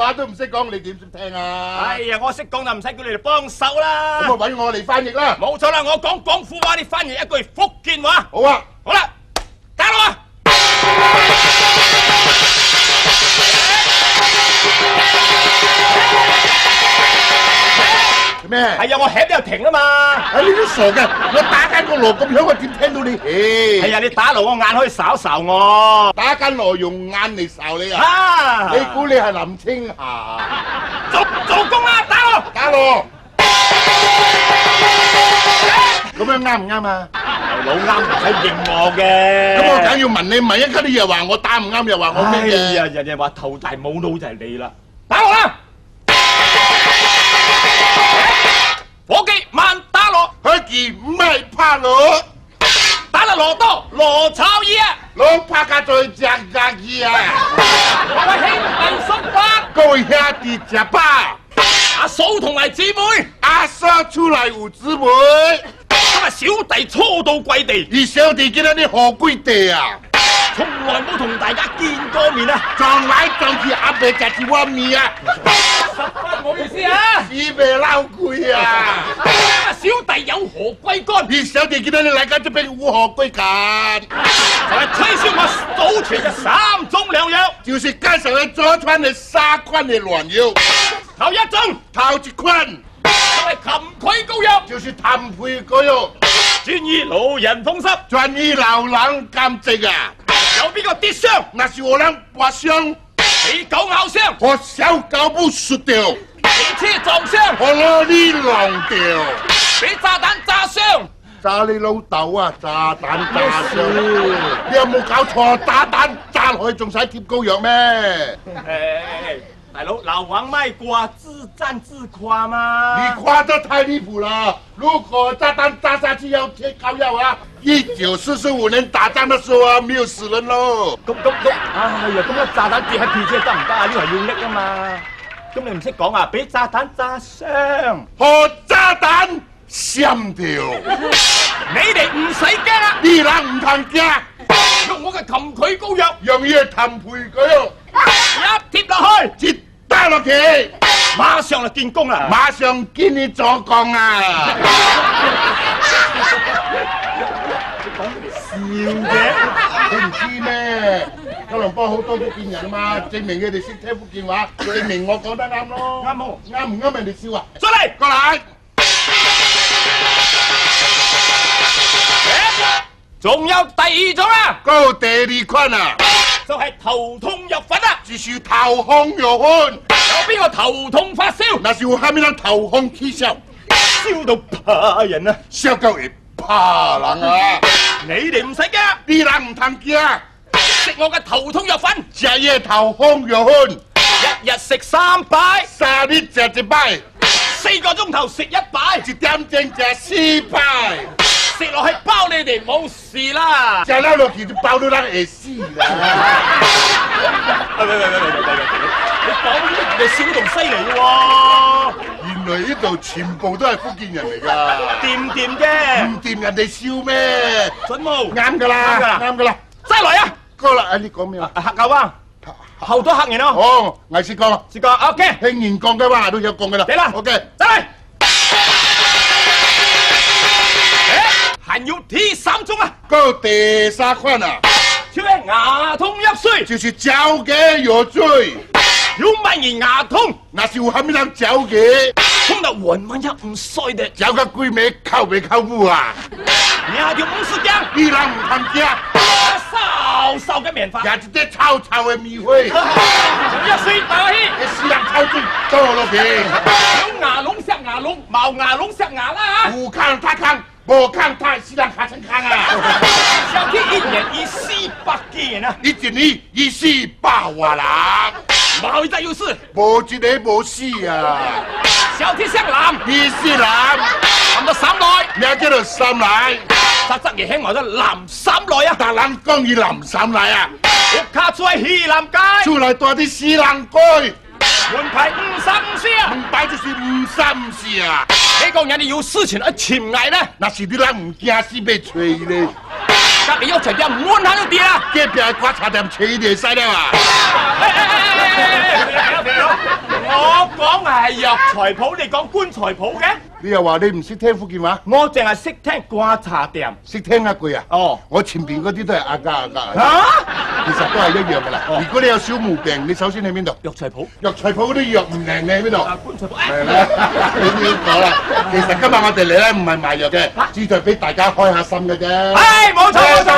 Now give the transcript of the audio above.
話都唔識講，你點識聽啊？哎呀，我識講就唔使叫你哋幫手啦。咁啊，揾我嚟翻譯啦。冇錯啦，我講廣府話，你翻譯一句福建話。好啊，好啦，打落啊！咩？係啊，我響都有停啊嘛。啊，你都傻嘅！我打緊個鑼咁響，我點聽到你？係啊，你打鑼我眼可以睄睄我。打緊鑼用眼嚟睄你啊！啊！你估你係林青霞？做工啦，打鑼！打鑼！咁樣啱唔啱啊？老啱唔使應我嘅。咁我梗要問你，問一級你又話我打唔啱，又話我咩哎嘅？呀，人哋話頭大冇腦就係你啦。打鑼啦！伙計慢打鑼，佢件唔係拍鑼，打得鑼多鑼炒嘢啊！攞拍架再隻架嘢啊！各位兄弟叔伯，各位兄弟隻巴，阿嫂同埋姊妹，阿叔出嚟胡姊妹，今日小弟初到貴地，而小弟見到啲何歸地啊！從來冇同大家見過面啊！撞嚟撞去阿伯就住我面啊！十分唔好意思啊！屎味撈攰啊！今日小弟有何歸干？而小弟見到你嚟緊，就俾烏何歸緊，就係推銷我祖傳嘅3種良藥，就是介紹佢左穿嘅沙坤嘅良藥，頭一種頭一款就係蠄蟝膏藥，就是氹配嗰藥，專醫老人風濕。專醫老人感症啊！有邊個跌傷？那是我人刮傷，俾狗咬傷，我小狗不摔掉，俾車撞傷，我攞呢浪掉，俾炸彈炸傷。炸你老豆啊！炸彈炸傷，你有冇搞錯？炸彈炸落去仲使貼膏藥咩？大佬，老王賣瓜，自讚自誇嘛。你誇得太離譜了！如果炸彈炸下去要貼膏藥啊！1945年打仗的時候啊，沒有死人咯。哎呀，咁粒炸彈跌喺片車得唔得啊？呢個係要拎啊嘛。咁你唔識講啊？俾炸彈炸傷，和炸彈傷掉，你哋唔使驚啊！你人唔通驚，用我嘅蠄蟝膏藥用嘢氹配嗰藥，一貼落去，接打落去，馬上就見功啦！馬上見你左降啊！笑嘅，你唔知咩？九龍幫好多福建人啊嘛，證明佢哋識聽福建話，證明我講得啱咯。啱冇？啱唔啱人哋笑啊？出嚟，過嚟。仲有第2種啊，嗰個第2款啊，就係頭痛藥粉啊！就是頭痛藥粉。有邊個頭痛發燒？那是我下面嘅頭痛起燒，燒到怕人啊！燒到會怕人啊！你哋唔使驚，你人唔通驚，食我嘅頭痛藥粉，食嘢頭痛藥粉，一日食3擺3日食1擺，4個鐘頭食1擺， 1點鐘食4擺，食落去包你哋冇事啦！食得落去就包到人會死啦！你講呢啲你笑得仲犀利喎！原來呢度全部都係福建人嚟㗎，掂唔掂啫？唔掂人哋笑咩？準冇？啱㗎啦，啱㗎啦，齋來啊！哥啦，你講咩啊？客家話，後多客人咯。哦，藝師講，試過 OK，聽完講嘅話都有講㗎啦。嚟啦 ，OK，再嚟。還有第3種啊！嗰個第3款啊，就係牙痛藥水，就是嚼嘅藥水，有萬年牙痛，那是我下面人嚼嘅，痛到渾渾一唔衰的，嚼個鬼尾靠尾靠母啊！牙條唔是驚，你人唔通驚，瘦瘦嘅棉花，也一啲臭臭嘅米花，藥水打起，你死人臭嘴倒落去，有牙龍錫牙龍，冇牙龍錫牙啦！無坑他坑，無坑他死人下層坑啊！小天1年1400件啊！你一年1400萬人，冇一隻有事，無一個無死啊！小天錫男，你死人，含到3內，名叫做三奶，實質嘢輕埋咗南3內啊！大人講伊南三奶啊！屋卡出去西南街，出來多啲死人街。門牌534啊！唔擺就是534啊！你講人哋有事情去潛危咧，那是你人唔驚死被吹咧，隔離有齊啲滿下都跌啦！隔壁刮茶店吹你使了啊！哎，藥材鋪，你講棺材鋪嘅？你又話你唔識聽福建話？我淨係識聽掛茶店。識聽一句啊？哦，我前邊嗰啲都係阿家。嚇？其實都係一樣噶啦。如果你有小毛病，你首先喺邊度？藥材鋪。藥材鋪嗰啲藥唔靚，你喺邊度？棺材鋪。係啦，你要講啦。其實今日我哋嚟咧唔係賣藥嘅，只係俾大家開下心嘅啫。唉，冇錯冇錯。